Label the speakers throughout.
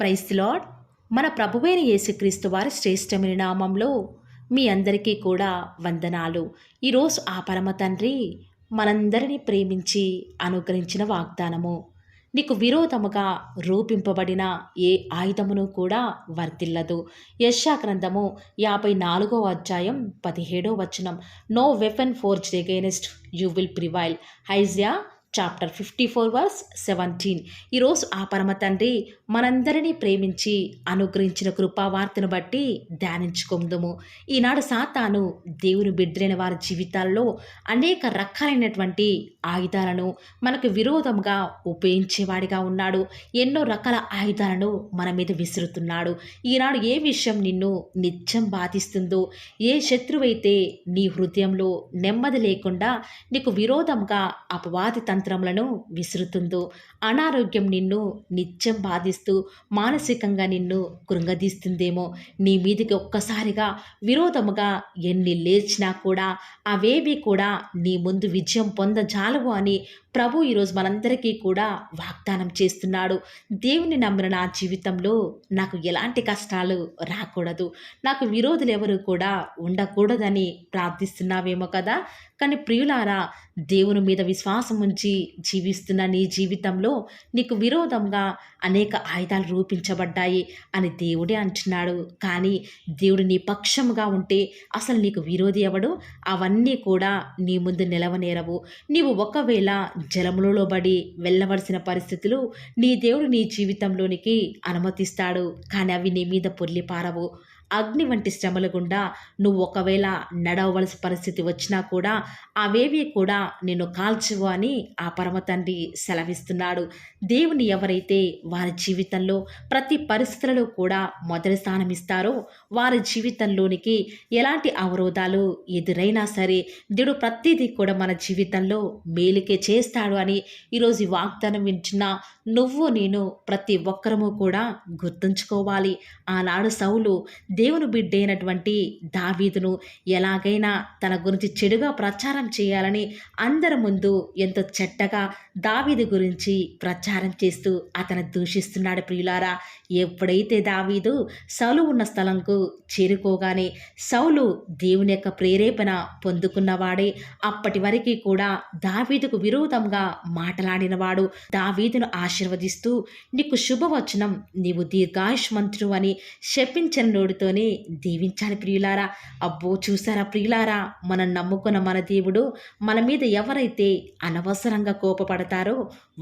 Speaker 1: Praise the lord. మన ప్రభువైన యేసుక్రీస్తు వారి శ్రేష్టమైన నామంలో మీ అందరికీ కూడా వందనాలు. ఈరోజు ఆ పరమ తండ్రి మనందరినీ ప్రేమించి అనుగ్రహించిన వాగ్దానము, నీకు విరోధముగా రూపింపబడిన ఏ ఆయుధమును కూడా వర్తిల్లదు. యెషయా గ్రంథము 54వ అధ్యాయం 17వ వచనం. No weapon forged against you will prevail. Isaiah chapter 54 verse 17. ఈరోజు ఆ పరమ తండ్రి మనందరినీ ప్రేమించి అనుగ్రహించిన కృపావార్తను బట్టి ధ్యానించుకుందుము. ఈనాడు సాతాను దేవుని బిడ్డలైన వారి జీవితాల్లో అనేక రకాలైనటువంటి ఆయుధాలను మనకు విరోధంగా ఉపయోగించేవాడిగా ఉన్నాడు. ఎన్నో రకాల ఆయుధాలను మన మీద విసురుతున్నాడు. ఈనాడు ఏ విషయం నిన్ను నిత్యం బాధిస్తుందో, ఏ శత్రువైతే నీ హృదయంలో నెమ్మది లేకుండా నీకు విరోధంగా అపవాది తంత్రములను విసురుతుందో, అనారోగ్యం నిన్ను నిత్యం బాధిస్తూ మానసికంగా నిన్ను కృంగదీస్తుందేమో, నీ మీదికి ఒక్కసారిగా విరోధముగా ఎన్ని లేచినా కూడా అవేవి కూడా నీ ముందు విజయం పొందజాలవు అని ప్రభు ఈరోజు మనందరికీ కూడా వాగ్దానం చేస్తున్నాడు. దేవుని నమ్మిన నా జీవితంలో నాకు ఎలాంటి కష్టాలు రాకూడదు, నాకు విరోధులు ఎవరు కూడా ఉండకూడదని ప్రార్థిస్తున్నావేమో కదా. కానీ ప్రియులారా, దేవుని మీద విశ్వాసం ఉంచి జీవిస్తున్న నీ జీవితంలో నీకు విరోధంగా అనేక ఆయుధాలు రూపించబడ్డాయి అని దేవుడే అంటున్నాడు. కానీ దేవుడు నీ పక్షముగా ఉంటే అసలు నీకు విరోధి ఎవడు? అవన్నీ కూడా నీ ముందు నిలవనేరవు. నీవు ఒకవేళ జలములలో పడి వెళ్ళవలసిన పరిస్థితులు నీ దేవుడు నీ జీవితంలోనికి అనుమతిస్తాడు, కానీ అవి నీ మీద పొర్లిపారవు. అగ్ని వంటి శ్రమల గుండా నువ్వు ఒకవేళ నడవవలసిన పరిస్థితి వచ్చినా కూడా అవేవి కూడా నిన్ను కాల్చవు అని ఆ పరమ తండ్రి సెలవిస్తున్నాడు. దేవుని ఎవరైతే వారి జీవితంలో ప్రతి పరిస్థితులలో కూడా మొదటి స్థానం ఇస్తారో వారి జీవితంలోనికి ఎలాంటి అవరోధాలు ఎదురైనా సరే దేవుడు ప్రతిదీ కూడా మన జీవితంలో మేలుకే చేస్తాడు అని ఈరోజు ఈ వాగ్దానం వింటున్న నువ్వు నేను ప్రతి ఒక్కరము కూడా గుర్తుంచుకోవాలి. ఆనాడు సౌలు దేవుని బిడ్డైనటువంటి దావీదును ఎలాగైనా తన గురించి చెడుగా ప్రచారం చేయాలని అందరి ముందు ఎంతో చెడ్డగా దావీదు గురించి ప్రచారం చేస్తూ అతను దూషిస్తున్నాడు. ప్రియులారా, ఎప్పుడైతే దావీదు సౌలు ఉన్న స్థలంకు చేరుకోగానే సౌలు దేవుని యొక్క ప్రేరేపణ పొందుకున్నవాడే. అప్పటి వరకు కూడా దావీదుకు విరోధంగా మాట్లాడినవాడు దావీదును ఆశీర్వదిస్తూ నీకు శుభవచనం, నీవు దీర్ఘాయుష్మంతుడు అని శపించిన నోటితోనే దీవించాలి. ప్రియులారా, అబ్బో చూసారా ప్రియులారా, మనం నమ్ముకున్న మన దేవుడు మన మీద ఎవరైతే అనవసరంగా కోపపడతారో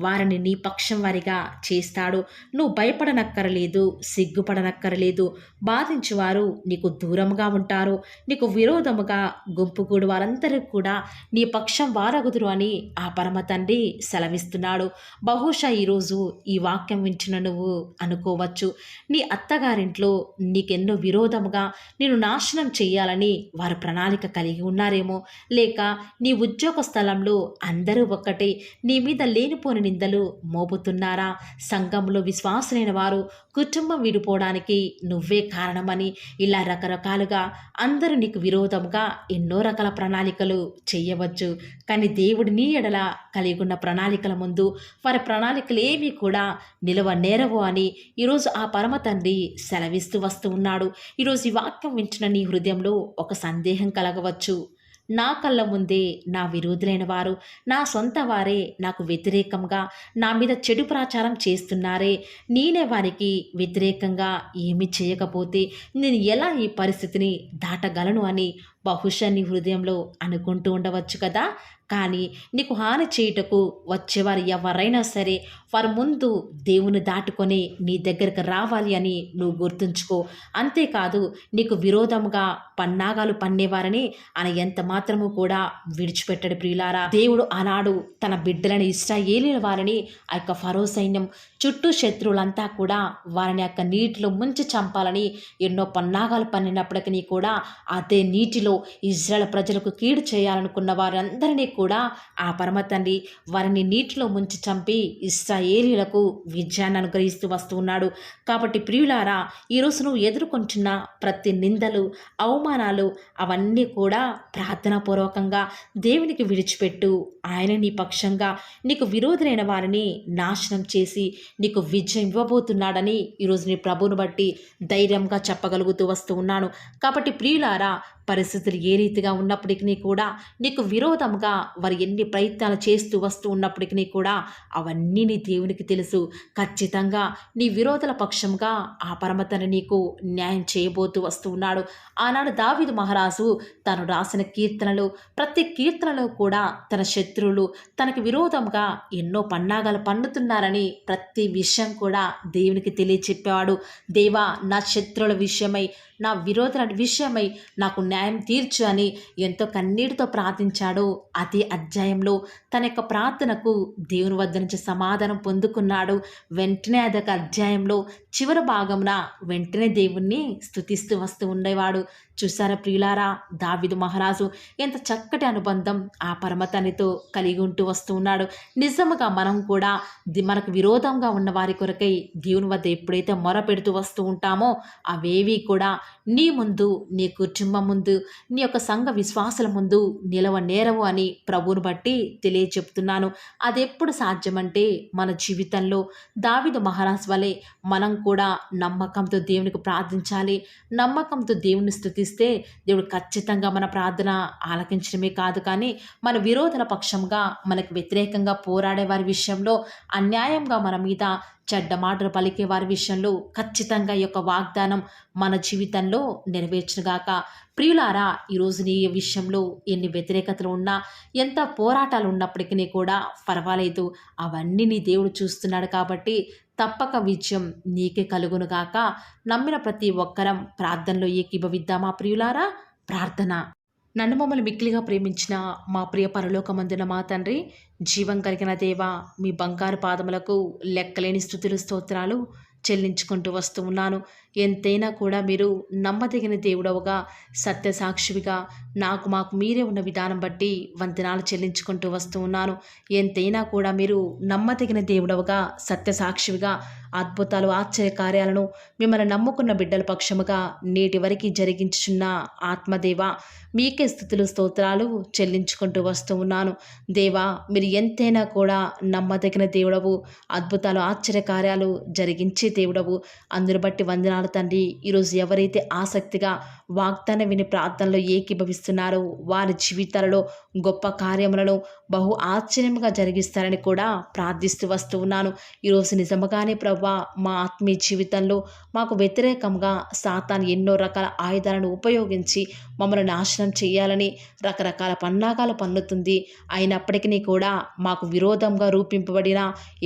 Speaker 1: వారిని నీ పక్షం వారిగా చేస్తాడు. నువ్వు భయపడనక్కరలేదు, సిగ్గుపడనక్కరలేదు. బాధించువారు నీకు దూరంగా ఉంటారు, నీకు విరోధముగా గుంపుకూడు వారందరూ కూడా నీ పక్షం వారగుదురు అని ఆ పరమ తండ్రి సెలవిస్తున్నాడు. బహుశా ఈరోజు ఈ వాక్యం వింటున్న నువ్వు అనుకోవచ్చు, నీ అత్తగారింట్లో నీకెన్నో విరోధముగా నేను నాశనం చేయాలని వారు ప్రణాళిక కలిగి ఉన్నారేమో, లేక నీ ఉద్యోగ స్థలంలో అందరూ ఒక్కటే నీ మీద లేనిపోని నిందలు మోపుతున్నారా? సంఘంలో విశ్వాసులైన వారు కుటుంబం విడిపోవడానికి నువ్వే కారణమని ఇలా రకరకాలుగా అందరూ నీకు విరోధంగా ఎన్నో రకాల ప్రణాళికలు చేయవచ్చు. కానీ దేవుడు నీ ఎడల కలిగి ఉన్న ప్రణాళికల ముందు వారి ప్రణాళికలు ఏవి కూడా నిలవనేరవు అని ఈరోజు ఆ పరమ తండ్రి సెలవిస్తూ వస్తూ ఉన్నాడు. ఈరోజు ఈ వాక్యం వింటున్న నీ హృదయంలో ఒక సందేహం కలగవచ్చు. నా కళ్ళ ముందే నా విరోధులైన వారు, నా సొంత వారే నాకు వ్యతిరేకంగా నా మీద చెడు ప్రచారం చేస్తున్నారే, నేనే వారికి వ్యతిరేకంగా ఏమి చేయకపోతే నేను ఎలా ఈ పరిస్థితిని దాటగలను అని బహుశా నీ హృదయంలో అనుకుంటూ ఉండవచ్చు కదా. కానీ నీకు హాని చేయుటకు వచ్చేవారు ఎవరైనా సరే వారి ముందు దేవుని దాటుకొని నీ దగ్గరకు రావాలి అని నువ్వు గుర్తుంచుకో. అంతేకాదు, నీకు విరోధముగా పన్నాగాలు పన్నేవారని ఆయన ఎంత మాత్రము కూడా విడిచిపెట్టడు. ప్రియులారా, దేవుడు ఆనాడు తన బిడ్డలని ఇశ్రాయేలీయుల వారిని ఆ యొక్క ఫరో సైన్యం చుట్టూ శత్రువులంతా కూడా వారిని యొక్క నీటిలో ముంచి చంపాలని ఎన్నో పన్నాగాలు పన్నినప్పటికీ కూడా అదే నీటిలో దశలో ఇజ్రాయెల్ ప్రజలకు కీడు చేయాలనుకున్న వారందరినీ కూడా ఆ పరమ తండ్రి వారిని నీటిలో ముంచి చంపి ఇశ్రాయేలీయులకు విజయాన్ని అనుగ్రహిస్తూ వస్తూ ఉన్నాడు. కాబట్టి ప్రియులారా, ఈరోజు నువ్వు ఎదుర్కొంటున్న ప్రతి నిందలు, అవమానాలు అవన్నీ కూడా ప్రార్థనాపూర్వకంగా దేవునికి విడిచిపెట్టు. ఆయన నీ పక్షంగా నీకు విరోధులైన వారిని నాశనం చేసి నీకు విజయం ఇవ్వబోతున్నాడని ఈరోజు నీ ప్రభువును బట్టి ధైర్యంగా చెప్పగలుగుతూ వస్తూ ఉన్నాను. కాబట్టి ప్రియులారా, పరిస్థితులు ఏ రీతిగా ఉన్నప్పటికీ కూడా నీకు విరోధంగా వారు ఎన్ని ప్రయత్నాలు చేస్తూ వస్తూ ఉన్నప్పటికీ కూడా అవన్నీ నీ దేవునికి తెలుసు. ఖచ్చితంగా నీ విరోధుల పక్షంగా ఆ పరమతను నీకు న్యాయం చేయబోతూ వస్తూ ఉన్నాడు. ఆనాడు దావీదు మహారాజు తను రాసిన కీర్తనలు, ప్రతి కీర్తనలో కూడా తన శత్రువులు తనకు విరోధంగా ఎన్నో పన్నాగాలు పన్నుతున్నారని ప్రతి విషయం కూడా దేవునికి తెలియచెప్పేవాడు. దేవా, నా శత్రువుల విషయమై, నా విరోధుల విషయమై నాకు న్యాయం తీర్చు అని ఎంతో కన్నీటితో ప్రార్థించాడు. అదే అధ్యాయంలో తన యొక్క ప్రార్థనకు దేవుని వద్ద నుంచి సమాధానం పొందుకున్నాడు. వెంటనే అదొక అధ్యాయంలో చివరి భాగమున వెంటనే దేవుణ్ణి స్తుతిస్తూ వస్తూ ఉండేవాడు. చూసారా ప్రియులారా, దావీదు మహారాజు ఎంత చక్కటి అనుబంధం ఆ పరమతనితో కలిగి ఉంటూ వస్తూ ఉన్నాడు. నిజముగా మనం కూడా మనకు విరోధంగా ఉన్న వారి కొరకై దేవుని వద్ద ఎప్పుడైతే మొర పెడుతూ వస్తూ ఉంటామో అవేవి కూడా నీ ముందు, నీ కుటుంబం ముందు, నీ యొక్క సంఘ విశ్వాసుల ముందు నిలవనేరవు అని ప్రభువును బట్టి తెలియచెప్తున్నాను. అది ఎప్పుడు సాధ్యమంటే మన జీవితంలో దావీదు మహారాజు వలె మనం కూడా నమ్మకంతో దేవునికి ప్రార్థించాలి. నమ్మకంతో దేవుని స్తుతిస్తే దేవుడు ఖచ్చితంగా మన ప్రార్థన ఆలకించడమే కాదు, కానీ మన విరోధుల పక్షంగా మనకు వ్యతిరేకంగా పోరాడే వారి విషయంలో, అన్యాయంగా మన మీద చెడ్డ మాటలు పలికే వారి విషయంలో ఖచ్చితంగా ఈ యొక్క వాగ్దానం మన జీవితంలో నెరవేర్చుగాక. ప్రియులారా, ఈరోజు నీ విషయంలో ఎన్ని వ్యతిరేకతలు ఉన్నా, ఎంత పోరాటాలు ఉన్నప్పటికీ కూడా పర్వాలేదు, అవన్నీ నీ దేవుడు చూస్తున్నాడు. కాబట్టి తప్పక విజయం నీకే కలుగునుగాక. నమ్మిన ప్రతి ఒక్కరం ప్రార్థనలో ఏకీభవిద్దామా ప్రియులారా? ప్రార్థన. నన్ను మమ్మల్ని మిక్కిలిగా ప్రేమించిన మా ప్రియ పరలోకమందున మా తండ్రి, జీవం కలిగిన దేవ, మీ బంగారు పాదములకు లెక్కలేని స్తుతులు స్తోత్రాలు చెల్లించుకుంటూ వస్తూ ఉన్నాను. ఎంతైనా కూడా మీరు నమ్మదగిన దేవుడవుగా, సత్యసాక్షివిగా మాకు మీరే ఉన్న విధానం బట్టి వందనాలు చెల్లించుకుంటూ వస్తూ ఉన్నాను. ఎంతైనా కూడా మీరు నమ్మదగిన దేవుడవుగా, సత్యసాక్షివిగా అద్భుతాలు, ఆశ్చర్య కార్యాలను మిమ్మల్ని నమ్ముకున్న బిడ్డల పక్షముగా నేటి వరకు జరిగించుచున్న ఆత్మదేవ, మీకే స్తుతులు స్తోత్రాలు చెల్లించుకుంటూ వస్తూ ఉన్నాను. దేవా, మీరు ఎంతైనా కూడా నమ్మదగిన దేవుడవు, అద్భుతాలు, ఆశ్చర్య కార్యాలు జరిగించే దేవుడవు. అందును బట్టి వందనాలు తండ్రి. ఈరోజు ఎవరైతే ఆసక్తిగా వాగ్దానం విని ప్రార్థనలో ఏకీభవిస్తున్నారో వారి జీవితాలలో గొప్ప కార్యములను బహు ఆశ్చర్యంగా జరిగిస్తారని కూడా ప్రార్థిస్తూ వస్తూ ఉన్నాను. ఈరోజు నిజముగానే ప్రవ్వా, మా ఆత్మీయ జీవితంలో మాకు వ్యతిరేకంగా సాతాను ఎన్నో రకాల ఆయుధాలను ఉపయోగించి మమ్మల్ని నాశనం చేయాలని రకరకాల పన్నాగాలు పన్నుతుంది. అయినప్పటికీ కూడా మాకు విరోధంగా రూపింపబడిన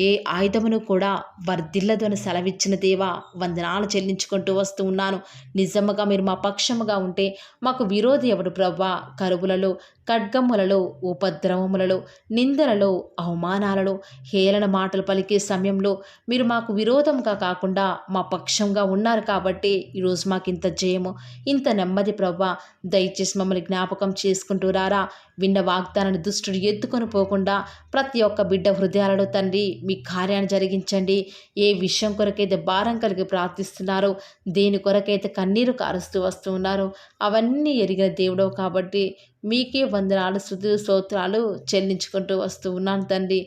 Speaker 1: ఏ ఆయుధమును కూడా వర్ధిల్లదు అని సెలవిచ్చిన దేవా, వందనాలు చెల్లించుకుంటూ వస్తూ ఉన్నాను. నిజముగా మీరు మా పక్షముగా ఉంటే మాకు విరోధి ఎవడు ప్రవ్వా? కరువులలో, ఖడ్గములలో, ఉపద్రవములలో, నిందలలో, అవమానాలలో, హేళన మాటలు పలికే సమయంలో మీరు మాకు విరోధంగా కాకుండా మా పక్షంగా ఉన్నారు. కాబట్టి ఈరోజు మాకు ఇంత జయము, ఇంత నెమ్మది ప్రవ్వా. దయచేసి మమ్మల్ని జ్ఞాపకం చేసుకుంటూ రారా. విన్న వాగ్దానాన్ని దుష్టుడు ఎత్తుకొని పోకుండా ప్రతి ఒక్క బిడ్డ హృదయాలలో తండ్రి మీ కార్యాన్ని జరిగించండి. ఏ విషయం కొరకైతే భారం కలిగి ప్రార్థిస్తున్నారో, దేని కొరకైతే కన్నీరు కారుస్తూ వస్తూ ఉన్నారో అవన్నీ ఎరిగిన దేవుడవు కాబట్టి మీకే వందనాలు, స్తుతులు, స్తోత్రాలు చెల్లించుకుంటూ వస్తూ ఉన్నాను తండ్రి.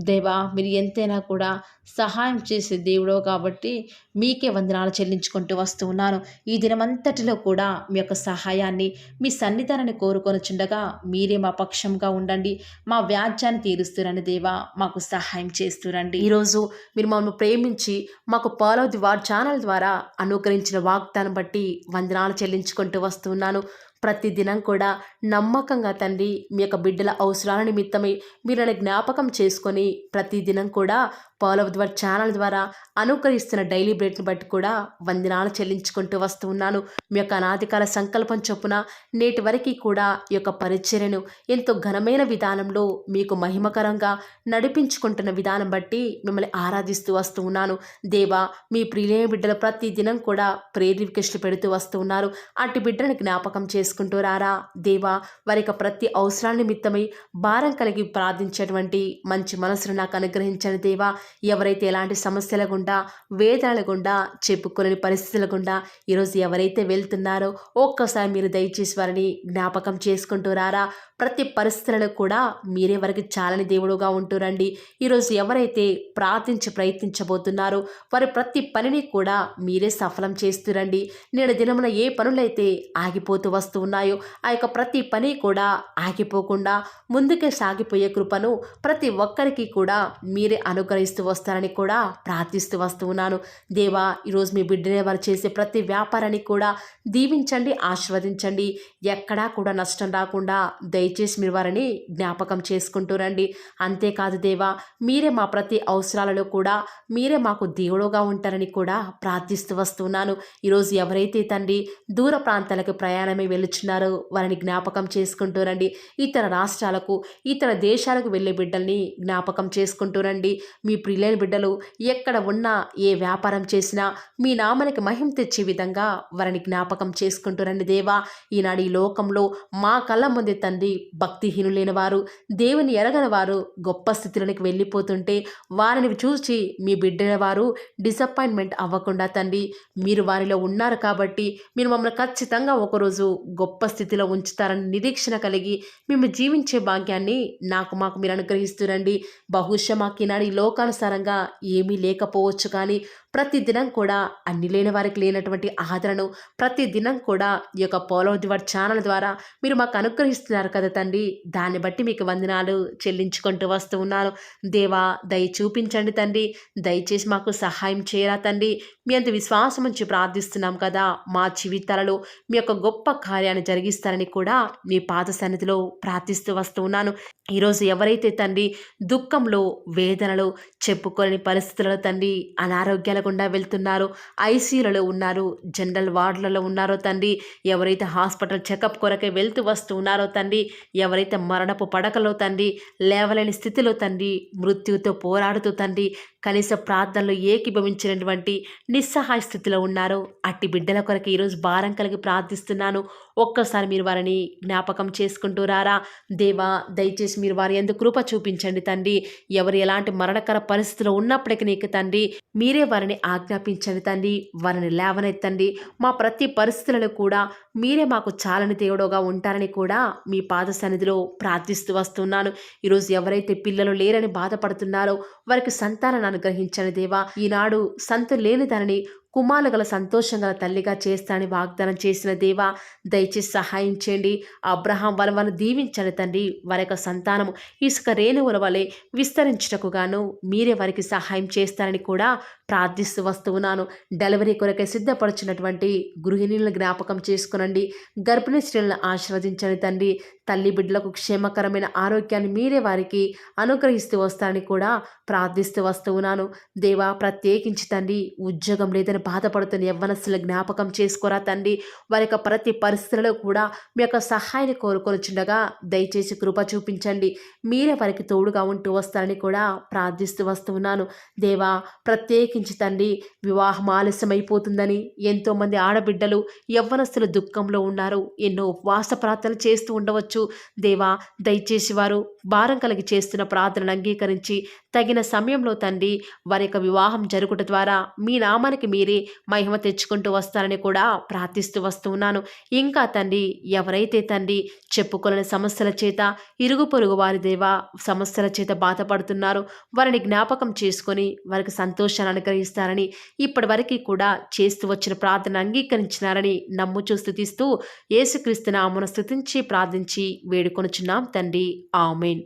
Speaker 1: దేవా, మీరు ఎంతైనా కూడా సహాయం చేసే దేవుడో కాబట్టి మీకే వందనాలు చెల్లించుకుంటూ వస్తూ ఉన్నాను. ఈ దినమంతటిలో కూడా మీ యొక్క సహాయాన్ని, మీ సన్నిధానాన్ని కోరుకొని చుండగా మీరే మా పక్షంగా ఉండండి. మా వ్యాజ్యాన్ని తీరుస్తురండి దేవా, మాకు సహాయం చేస్తురండి. ఈరోజు మీరు మమ్మల్ని ప్రేమించి మాకు ఫాలో ది వార్ ఛానల్ ద్వారా అనుగ్రహించిన వాగ్దానం బట్టి వందనాలు చెల్లించుకుంటూ వస్తున్నాను. ప్రతిదినం కూడా నమ్మకంగా తండ్రి మీ యొక్క బిడ్డల అవసరాల నిమిత్తమై మీరని జ్ఞాపకం చేసుకొని ప్రతిదినం కూడా పౌలవ ఛానల్ ద్వారా అనుకరిస్తున్న డైలీ బ్రెడ్ని బట్టి కూడా వందనాలు చెల్లించుకుంటూ వస్తూ ఉన్నాను. మీ యొక్క అనాదికాల సంకల్పం చొప్పున నేటి వరకు కూడా ఈ యొక్క పరిచర్యను ఎంతో ఘనమైన విధానంలో మీకు మహిమకరంగా నడిపించుకుంటున్న విధానం బట్టి మిమ్మల్ని ఆరాధిస్తూ వస్తూ ఉన్నాను. దేవా, మీ ప్రియులైన బిడ్డలు ప్రతి దినం కూడా ప్రేయర్ రిక్వెస్ట్లు పెడుతూ వస్తూ ఉన్నారు. అట్టి బిడ్డను జ్ఞాపకం చేసుకుంటూ రారా దేవా. వారి యొక్క ప్రతి అవసరాల నిమిత్తమై భారం కలిగి ప్రార్థించేటువంటి మంచి మనసును నాకు అనుగ్రహించండి దేవా. ఎవరైతే ఎలాంటి సమస్యల గుండా, వేదనల గుండా, చెప్పుకోలేని పరిస్థితుల గుండా ఈరోజు ఎవరైతే వెళ్తున్నారో ఒక్కసారి మీరు దయచేసి వారిని జ్ఞాపకం చేసుకుంటూ రారా. ప్రతి పరిస్థితులలో కూడా మీరే వారికి చాలని దేవుడుగా ఉంటూరండి. ఈరోజు ఎవరైతే ప్రయత్నించబోతున్నారో వారి ప్రతి పనిని కూడా మీరే సఫలం చేస్తురండి. నేడు దినమున ఏ పనులైతే ఆగిపోతూ వస్తూ ఉన్నాయో ఆ యొక్క ప్రతి పని కూడా ఆగిపోకుండా ముందుకే సాగిపోయే కృపను ప్రతి ఒక్కరికి కూడా మీరే అనుగ్రహిస్తూ వస్తారని కూడా ప్రార్థిస్తూ వస్తూ ఉన్నాను. దేవా, ఈరోజు మీ బిడ్డనే వారు చేసే ప్రతి వ్యాపారాన్ని కూడా దీవించండి, ఆశీర్వదించండి. ఎక్కడా కూడా నష్టం రాకుండా దయచేసి మీరు వారిని జ్ఞాపకం చేసుకుంటూ రండి. అంతేకాదు దేవా, మీరే మా ప్రతి అవసరాలలో కూడా మీరే మాకు దేవుడుగా ఉంటారని కూడా ప్రార్థిస్తూ వస్తున్నాను. ఈరోజు ఎవరైతే తండ్రి దూర ప్రాంతాలకు ప్రయాణమే వెళుచున్నారో వారిని జ్ఞాపకం చేసుకుంటూ రండి. ఇతర రాష్ట్రాలకు, ఇతర దేశాలకు వెళ్ళే బిడ్డల్ని జ్ఞాపకం చేసుకుంటూ రండి. మీ ప్రియులైన బిడ్డలు ఎక్కడ ఉన్నా, ఏ వ్యాపారం చేసినా మీ నామానికి మహిమ తెచ్చే విధంగా వారిని జ్ఞాపకం చేసుకుంటూ రండి దేవా. ఈనాడు ఈ లోకంలో మా కళ్ళ ముందే తండ్రి భక్తిహీనులైన వారు, దేవుని ఎరగని వారు గొప్ప స్థితిలోనికి వెళ్ళిపోతుంటే వారిని చూసి మీ బిడ్డల వారు డిసప్పాయింట్మెంట్ అవ్వకుండా తండ్రి మీరు వారిలో ఉన్నారు కాబట్టి మీరు మమ్మల్ని ఖచ్చితంగా ఒకరోజు గొప్ప స్థితిలో ఉంచుతారని నిరీక్షణ కలిగి మేము జీవించే భాగ్యాన్ని మాకు మీరు అనుగ్రహిస్తురండి. బహుశా మాకు ఈనాడు ఈ లోకానుసారంగా ఏమీ లేకపోవచ్చు, కానీ ప్రతి దినం కూడా అన్ని లేని వారికి లేనటువంటి ఆదరణను ప్రతి దినం కూడా ఈ యొక్క పౌలవ ఛానల్ ద్వారా మీరు మాకు అనుగ్రహిస్తున్నారు కదా తండ్రి. దాన్ని బట్టి మీకు వందనాలు చెల్లించుకుంటూ వస్తూ ఉన్నాను. దేవా, దయ చూపించండి తండ్రి. దయచేసి మాకు సహాయం చేయరా తండ్రి. మీ అంత విశ్వాసం ఉంచి ప్రార్థిస్తున్నాం కదా. మా జీవితాలలో మీ యొక్క గొప్ప కార్యాన్ని జరిగిస్తారని కూడా మీ పాద సన్నిధిలో ప్రార్థిస్తూ వస్తూ ఉన్నాను. ఈరోజు ఎవరైతే తండ్రి దుఃఖంలో, వేదనలో, చెప్పుకోలేని పరిస్థితులలో తండ్రి అనారోగ్యాల గుండా వెళ్తున్నారో, ఐసీయూలలో ఉన్నారు, జనరల్ వార్డులలో ఉన్నారో తండ్రి, ఎవరైతే హాస్పిటల్ చెకప్ కొరకే వెళ్తూ వస్తూ ఉన్నారో తండ్రి, ఎవరైతే మరణపు పడకలో తండ్రి లేవలేని స్థితిలో తండ్రి మృత్యుతో పోరాడుతూ తండ్రి కనీస ప్రార్థనలో ఏకీభవించినటువంటి నిస్సహాయ స్థితిలో ఉన్నారో అట్టి బిడ్డల కొరకు ఈరోజు భారం కలిగి ప్రార్థిస్తున్నాను. ఒక్కసారి మీరు వారిని జ్ఞాపకం చేసుకుంటూ రారా దేవా. దయచేసి మీరు వారి యందు కృప చూపించండి తండ్రి. ఎవరు ఎలాంటి మరణకర పరిస్థితిలో ఉన్నప్పటికీ నీకు తండ్రి మీరే వారిని ఆజ్ఞాపించండి తండ్రి. వారిని లేవనెత్తండి. మా ప్రతి పరిస్థితులలో కూడా మీరే మాకు చాలని దేవుడుగా ఉంటారని కూడా మీ పాద సన్నిధిలో ప్రార్థిస్తూ వస్తున్నాను. ఈరోజు ఎవరైతే పిల్లలు లేరని బాధపడుతున్నారో వారికి సంతానాన్ని అనుగ్రహించండి దేవా. ఈనాడు సంతు లేని దానిని కుమారులు గల సంతోషం గల తల్లిగా చేస్తానని వాగ్దానం చేసిన దేవా, దయచేసి సహాయం చేయండి. అబ్రహాం వలవను దీవించండి తండ్రి. వారి యొక్క సంతానము ఇసుక రేణువుల వలె విస్తరించుటకు గాను మీరే వారికి సహాయం చేస్తారని కూడా ప్రార్థిస్తూ వస్తూ ఉన్నాను. డెలివరీ కొరకే సిద్ధపడుచున్నటువంటి గృహిణులను జ్ఞాపకం చేసుకునండి. గర్భిణీ స్త్రీలను ఆశీర్వదించండి తండ్రి. తల్లి బిడ్డలకు క్షేమకరమైన ఆరోగ్యాన్ని మీరే వారికి అనుగ్రహిస్తూ వస్తారని కూడా ప్రార్థిస్తూ వస్తూ ఉన్నాను. దేవా, ప్రత్యేకించి తండ్రి ఉద్యోగం లేదని బాధపడుతున్న యవ్వనస్తుల జ్ఞాపకం చేసుకోరా తండ్రి. వారి యొక్క ప్రతి పరిస్థితులలో కూడా మీ యొక్క సహాయాన్ని కోరుకొనిచుండగా దయచేసి కృప చూపించండి. మీరే వారికి తోడుగా ఉంటూ వస్తారని కూడా ప్రార్థిస్తూ వస్తూ ఉన్నాను. దేవా, ప్రత్యేకించి తండ్రి వివాహం ఆలస్యం అయిపోతుందని ఎంతోమంది ఆడబిడ్డలు యవ్వనస్తులు దుఃఖంలో ఉన్నారు. ఎన్నో ఉపవాస ప్రార్థనలు చేస్తూ ఉండవచ్చు. దేవా, దయచేసి వారు భారం కలిగి చేస్తున్న ప్రార్థనను అంగీకరించి తగిన సమయంలో తండ్రి వారి యొక్క వివాహం జరుగుట ద్వారా మీ నామానికి మీరే మహిమ తెచ్చుకుంటూ వస్తారని కూడా ప్రార్థిస్తూ వస్తూ ఉన్నాను. ఇంకా తండ్రి ఎవరైతే తండ్రి చెప్పుకోలేని సమస్యల చేత, ఇరుగు పొరుగు వారి దేవా సమస్యల చేత బాధపడుతున్నారో వారిని జ్ఞాపకం చేసుకొని వారికి సంతోషాన్ని అనుగ్రహిస్తారని ఇప్పటి వరకు కూడా చేస్తూ వచ్చిన ప్రార్థన అంగీకరించినారని నమ్ముచూ స్తుతిస్తూ యేసుక్రీస్తు నామమున స్తుతించి ప్రార్థించి వేడుకొనుచున్నాం తండ్రి. ఆమేన్.